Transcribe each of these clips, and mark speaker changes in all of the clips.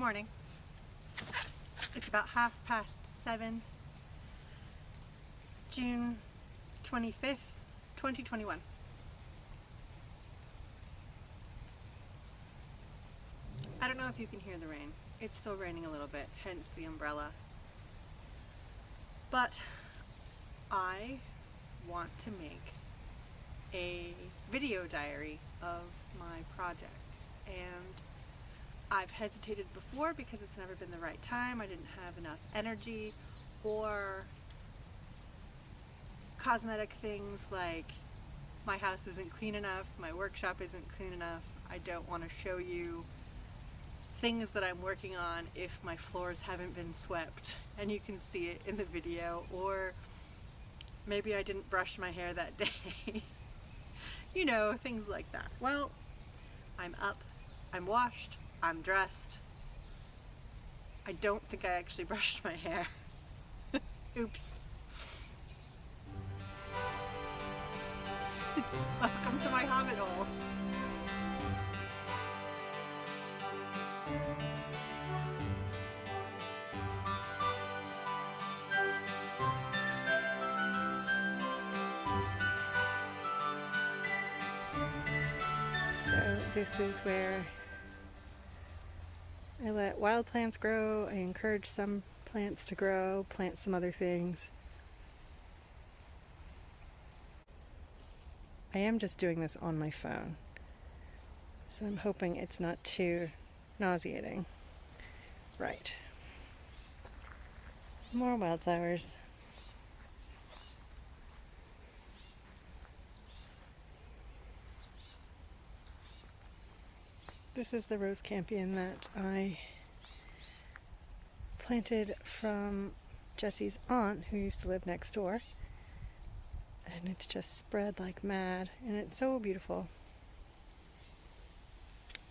Speaker 1: morning. It's about 7:30, June 25th, 2021. I don't know if you can hear the rain. It's still raining a little bit, hence the umbrella. But I want to make a video diary of my projects, and I've hesitated before because it's never been the right time. I didn't have enough energy, or cosmetic things like my house isn't clean enough, my workshop isn't clean enough. I don't want to show you things that I'm working on if my floors haven't been swept and you can see it in the video, or maybe I didn't brush my hair that day. You know, things like that. Well, I'm up, I'm washed, I'm dressed. I don't think I actually brushed my hair. Oops. Welcome to my Hobbit Hole. So this is where I let wild plants grow. I encourage some plants to grow, plant some other things. I am just doing this on my phone, so I'm hoping it's not too nauseating. Right. More wildflowers. This is the rose campion that I planted from Jesse's aunt, who used to live next door. And it's just spread like mad, and it's so beautiful.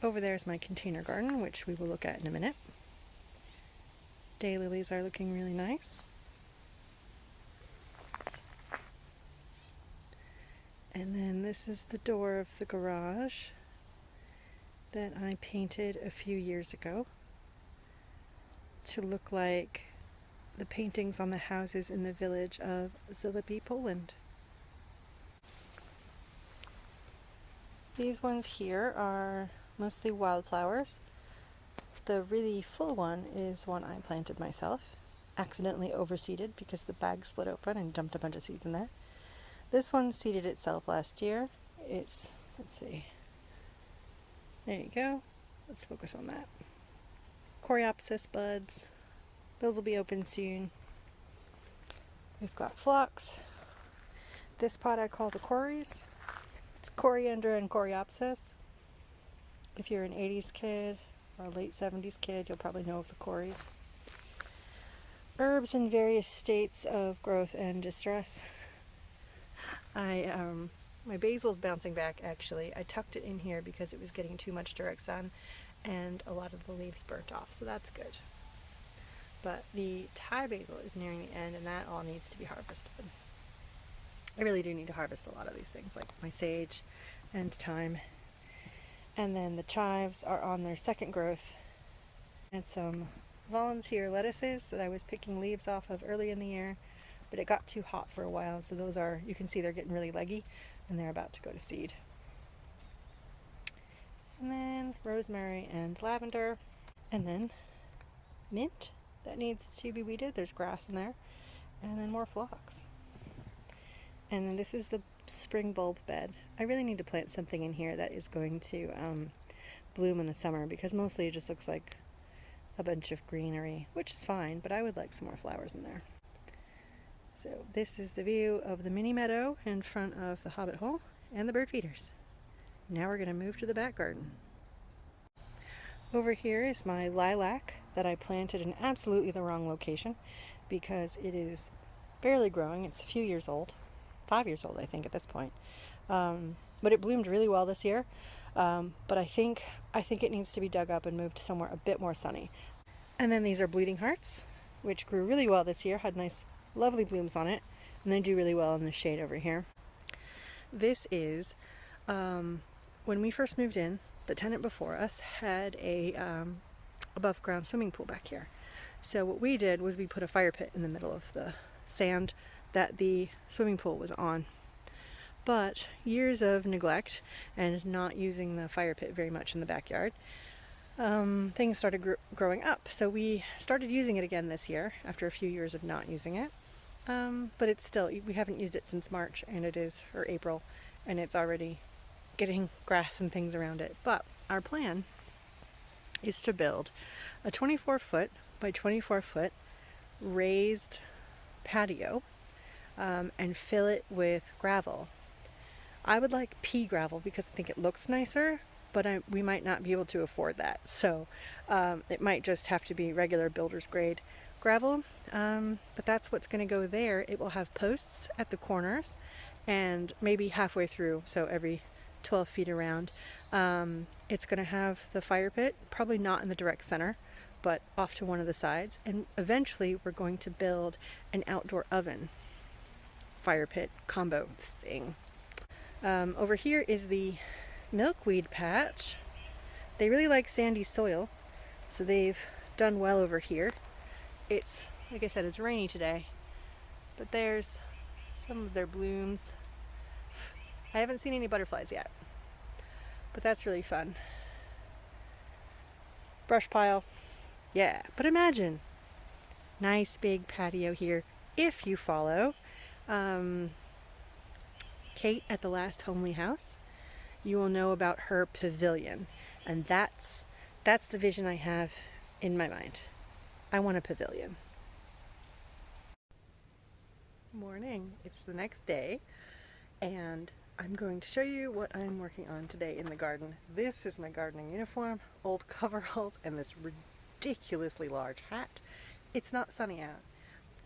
Speaker 1: Over there is my container garden, which we will look at in a minute. Daylilies are looking really nice. And then this is the door of the garage that I painted a few years ago to look like the paintings on the houses in the village of Zalipie, Poland. These ones here are mostly wildflowers. The really full one is one I planted myself, accidentally overseeded because the bag split open and dumped a bunch of seeds in there. This one seeded itself last year. It's, let's see, there you go. Let's focus on that. Coreopsis buds. Those will be open soon. We've got phlox. This pot I call the cories. It's coriander and coreopsis. If you're an 80s kid or a late 70s kid, you'll probably know of the cories. Herbs in various states of growth and distress. My basil's bouncing back actually. I tucked it in here because it was getting too much direct sun and a lot of the leaves burnt off, so that's good. But the Thai basil is nearing the end, and that all needs to be harvested. I really do need to harvest a lot of these things, like my sage and thyme. And then the chives are on their second growth. And some volunteer lettuces that I was picking leaves off of early in the year, but it got too hot for a while, so those are, you can see they're getting really leggy, and they're about to go to seed. And then rosemary and lavender, and then mint that needs to be weeded. There's grass in there, and then more phlox. And then this is the spring bulb bed. I really need to plant something in here that is going to bloom in the summer, because mostly it just looks like a bunch of greenery, which is fine, but I would like some more flowers in there. So this is the view of the mini meadow in front of the Hobbit Hole and the bird feeders. Now we're going to move to the back garden. Over here is my lilac that I planted in absolutely the wrong location because it is barely growing. It's a few years old. 5 years old, I think, at this point. But it bloomed really well this year. But I think it needs to be dug up and moved somewhere a bit more sunny. And then these are bleeding hearts, which grew really well this year, had nice, lovely blooms on it, and they do really well in the shade over here. This is, when we first moved in, the tenant before us had a above ground swimming pool back here. So what we did was we put a fire pit in the middle of the sand that the swimming pool was on. But years of neglect and not using the fire pit very much in the backyard, things started growing up. So we started using it again this year after a few years of not using it. But it's still, we haven't used it since March, and it is, or April, and it's already getting grass and things around it. But our plan is to build a 24-foot by 24-foot raised patio and fill it with gravel. I would like pea gravel because I think it looks nicer, but we might not be able to afford that. So it might just have to be regular builder's grade gravel, but that's what's going to go there. It will have posts at the corners and maybe halfway through, so every 12 feet around. It's going to have the fire pit, probably not in the direct center, but off to one of the sides. And eventually we're going to build an outdoor oven fire pit combo thing. Over here is the milkweed patch. They really like sandy soil, so they've done well over here. It's, like I said, it's rainy today, but there's some of their blooms. I haven't seen any butterflies yet, but that's really fun. Brush pile, yeah, but imagine, nice big patio here. If you follow Kate at the Last Homely House, you will know about her pavilion, and that's the vision I have in my mind. I want a pavilion. Morning, it's the next day, and I'm going to show you what I'm working on today in the garden. This is my gardening uniform, old coveralls, and this ridiculously large hat. It's not sunny out,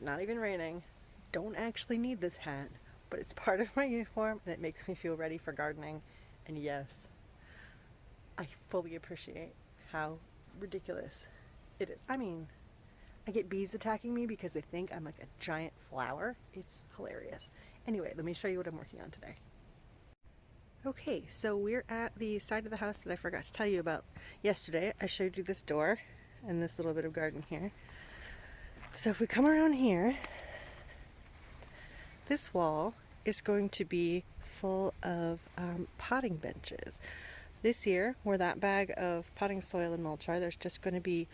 Speaker 1: not even raining. Don't actually need this hat, but it's part of my uniform and it makes me feel ready for gardening. And yes, I fully appreciate how ridiculous it is. I mean, I get bees attacking me because they think I'm like a giant flower. It's hilarious. Anyway, let me show you what I'm working on today. Okay, so we're at the side of the house that I forgot to tell you about yesterday. I showed you this door and this little bit of garden here. So if we come around here, this wall is going to be full of potting benches. This year, where that bag of potting soil and mulch are, there's just going to be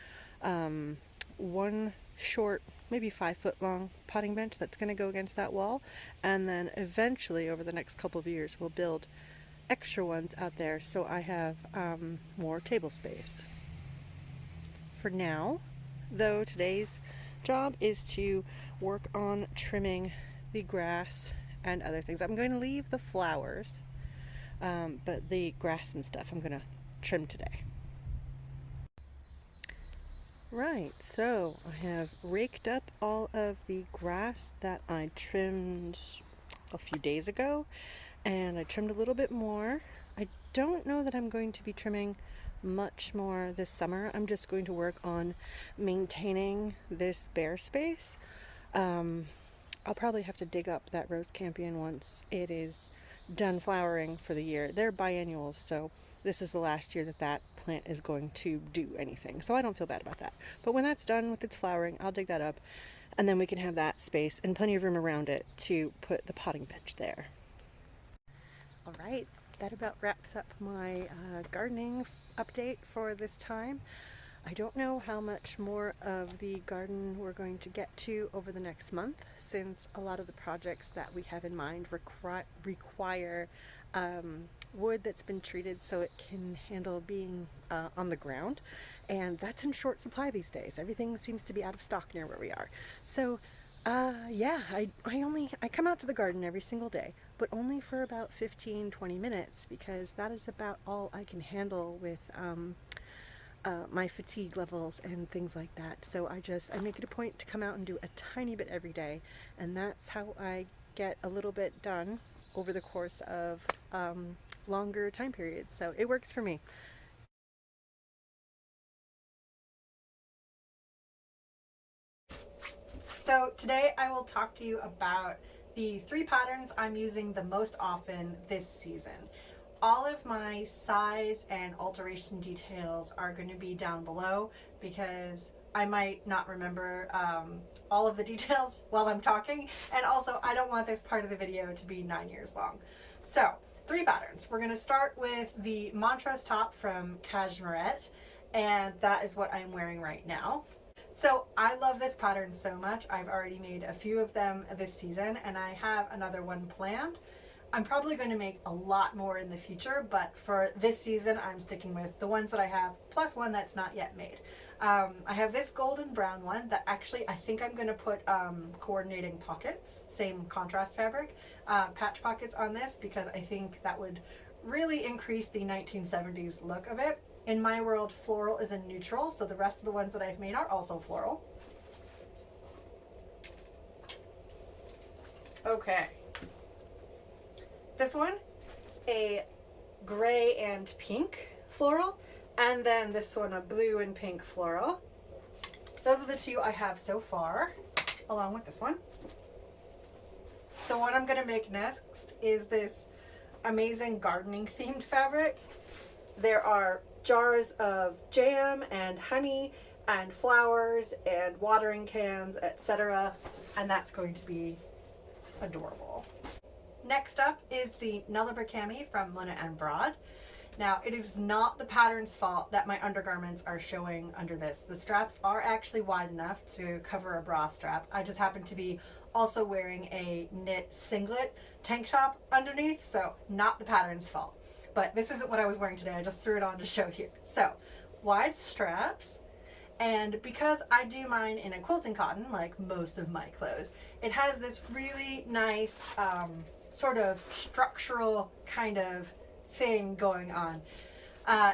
Speaker 1: one short, maybe 5 foot long potting bench that's going to go against that wall, and then eventually over the next couple of years we'll build extra ones out there so I have more table space. For now, though, today's job is to work on trimming the grass and other things. I'm going to leave the flowers, but the grass and stuff I'm going to trim today. Right, so I have raked up all of the grass that I trimmed a few days ago, and I trimmed a little bit more. I don't know that I'm going to be trimming much more this summer. I'm just going to work on maintaining this bare space. I'll probably have to dig up that rose campion once it is done flowering for the year. They're biennials, so this is the last year that that plant is going to do anything. So I don't feel bad about that. But when that's done with its flowering, I'll dig that up, and then we can have that space and plenty of room around it to put the potting bench there. All right, that about wraps up my gardening update for this time. I don't know how much more of the garden we're going to get to over the next month, since a lot of the projects that we have in mind require wood that's been treated so it can handle being on the ground, and that's in short supply these days. Everything seems to be out of stock near where we are. So yeah, I come out to the garden every single day, but only for about 15-20 minutes, because that is about all I can handle with my fatigue levels and things like that. So I make it a point to come out and do a tiny bit every day, and that's how I get a little bit done over the course of longer time periods. So it works for me. So today I will talk to you about the 3 patterns I'm using the most often this season. all of my size and alteration details are going to be down below because I might not remember all of the details while I'm talking, and also I don't want this part of the video to be 9 years long. So 3 patterns. We're going to start with the Montrose top from Cashmerette, and that is what I'm wearing right now. So I love this pattern so much. I've already made a few of them this season, and I have another one planned. I'm probably going to make a lot more in the future, but for this season I'm sticking with the ones that I have plus one that's not yet made. I have this golden brown one that actually I think I'm going to put coordinating pockets, same contrast fabric, patch pockets on this, because I think that would really increase the 1970s look of it. In my world, floral is a neutral, so the rest of the ones that I've made are also floral. Okay. This one, a gray and pink floral, and then this one, a blue and pink floral. Those are the 2 I have so far, along with this one. The one I'm going to make next is this amazing gardening themed fabric. There are jars of jam and honey and flowers and watering cans, etc., and that's going to be adorable. Next up is the Nullarbor Cami from Mona and Broad. Now, it is not the pattern's fault that my undergarments are showing under this. The straps are actually wide enough to cover a bra strap. I just happen to be also wearing a knit singlet tank top underneath, so not the pattern's fault. But this isn't what I was wearing today. I just threw it on to show here. So, wide straps. And because I do mine in a quilting cotton, like most of my clothes, it has this really nice sort of structural kind of thing going on.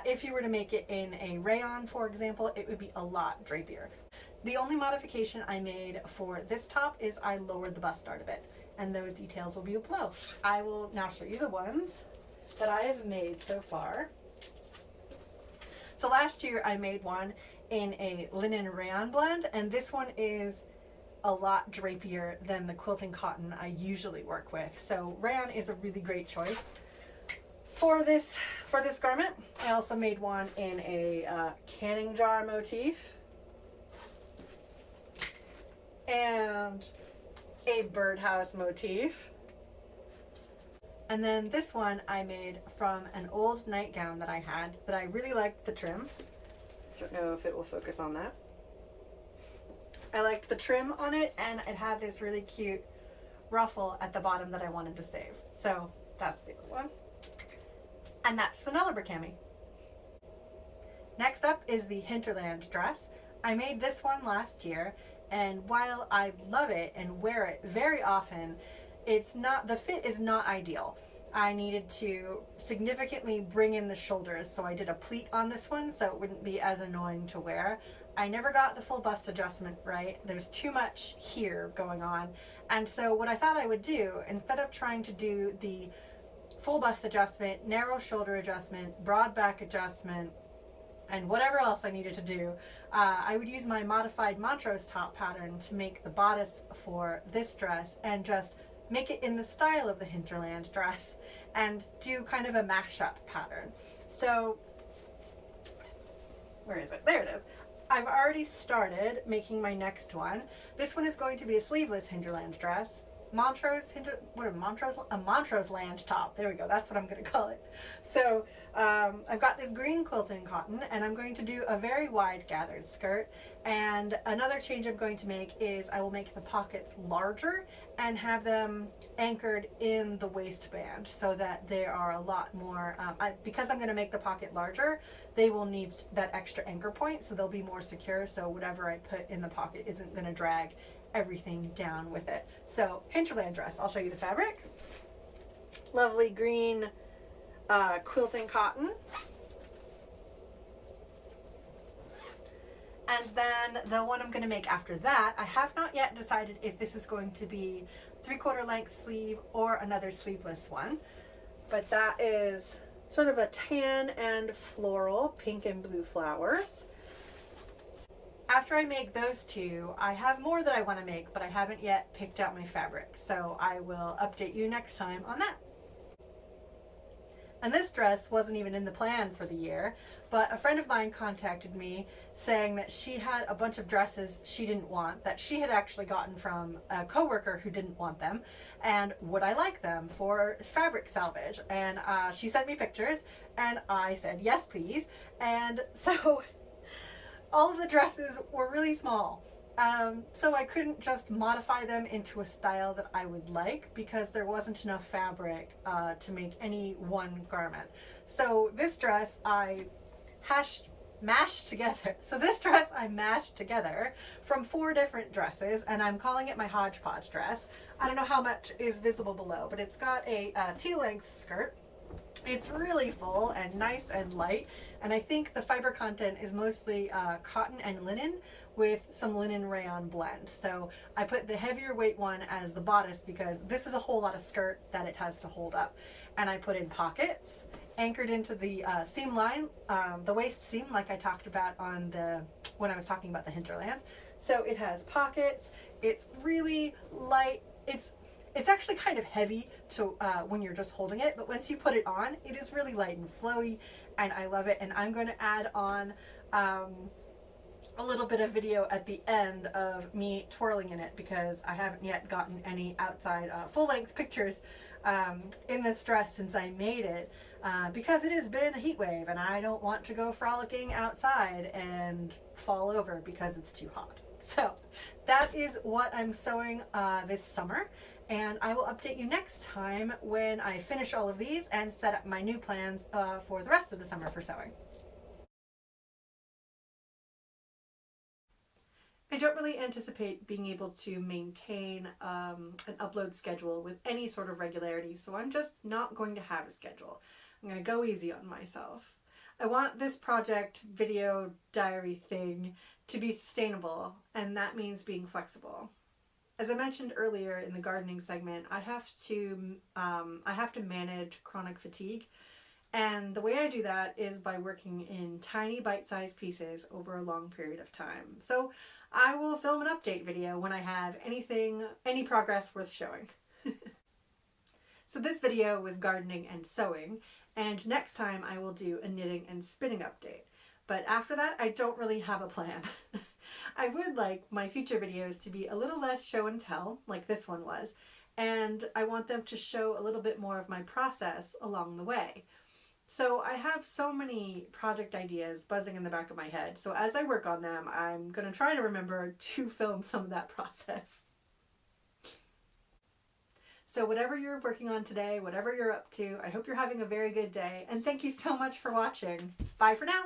Speaker 1: If you were to make it in a rayon, for example, it would be a lot drapier. The only modification I made for this top is I lowered the bust dart a bit, and those details will be below. I will now show you the ones that I have made so far. So last year I made one in a linen rayon blend, and this one is a lot drapier than the quilting cotton I usually work with. So rayon is a really great choice for this garment. I also made one in a canning jar motif and a birdhouse motif. And then this one I made from an old nightgown that I had, but I really liked the trim. Don't know if it will focus on that. I liked the trim on it, and it had this really cute ruffle at the bottom that I wanted to save. So that's the other one. And that's the Nullarbor Cami. Next up is the Hinterland dress. I made this one last year, and while I love it and wear it very often, the fit is not ideal. I needed to significantly bring in the shoulders, so I did a pleat on this one so it wouldn't be as annoying to wear. I never got the full bust adjustment right. There's too much here going on. And so what I thought I would do, instead of trying to do the full bust adjustment, narrow shoulder adjustment, broad back adjustment, and whatever else I needed to do, I would use my modified Montrose top pattern to make the bodice for this dress and just make it in the style of the Hinterland dress and do kind of a mashup pattern. So, where is it? There it is. I've already started making my next one. This one is going to be a sleeveless Hinterland dress. A Montrose land top. There we go. That's what I'm going to call it. So I've got this green quilting cotton, and I'm going to do a very wide gathered skirt. And another change I'm going to make is I will make the pockets larger and have them anchored in the waistband so that they are a lot more, because I'm going to make the pocket larger, they will need that extra anchor point, so they'll be more secure, so whatever I put in the pocket isn't going to drag everything down with it. So Hinterland dress, I'll show you the fabric. Lovely green quilting cotton. And then the one I'm going to make after that, I have not yet decided if this is going to be 3/4 length sleeve or another sleeveless one. But that is sort of a tan and floral, pink and blue flowers. After I make those two, I have more that I want to make, but I haven't yet picked out my fabric. So I will update you next time on that. And this dress wasn't even in the plan for the year, but a friend of mine contacted me saying that she had a bunch of dresses she didn't want that she had actually gotten from a coworker who didn't want them, and would I like them for fabric salvage? And she sent me pictures, and I said yes please. And so all of the dresses were really small. So I couldn't just modify them into a style that I would like because there wasn't enough fabric to make any one garment. So this dress I mashed together. So this dress I mashed together from 4 different dresses, and I'm calling it my Hodgepodge dress. I don't know how much is visible below, but it's got a T-length skirt. It's really full and nice and light, and I think the fiber content is mostly cotton and linen with some linen rayon blend. So I put the heavier weight one as the bodice because this is a whole lot of skirt that it has to hold up. And I put in pockets anchored into the seam line, the waist seam, like I talked about when I was talking about the Hinterlands. So it has pockets. It's really light. It's actually kind of heavy to when you're just holding it, but once you put it on, it is really light and flowy, and I love it. And I'm going to add on a little bit of video at the end of me twirling in it because I haven't yet gotten any outside full-length pictures in this dress since I made it because it has been a heat wave and I don't want to go frolicking outside and fall over because it's too hot. So that is what I'm sewing this summer, and I will update you next time when I finish all of these and set up my new plans for the rest of the summer for sewing. I don't really anticipate being able to maintain an upload schedule with any sort of regularity, so I'm just not going to have a schedule. I'm going to go easy on myself. I want this project video diary thing to be sustainable, and that means being flexible. As I mentioned earlier in the gardening segment, I have to manage chronic fatigue. And the way I do that is by working in tiny bite-sized pieces over a long period of time. So I will film an update video when I have any progress worth showing. So this video was gardening and sewing, and next time I will do a knitting and spinning update. But after that, I don't really have a plan. I would like my future videos to be a little less show and tell, like this one was, and I want them to show a little bit more of my process along the way. So I have so many project ideas buzzing in the back of my head. So as I work on them, I'm going to try to remember to film some of that process. So whatever you're working on today, whatever you're up to, I hope you're having a very good day. And thank you so much for watching. Bye for now.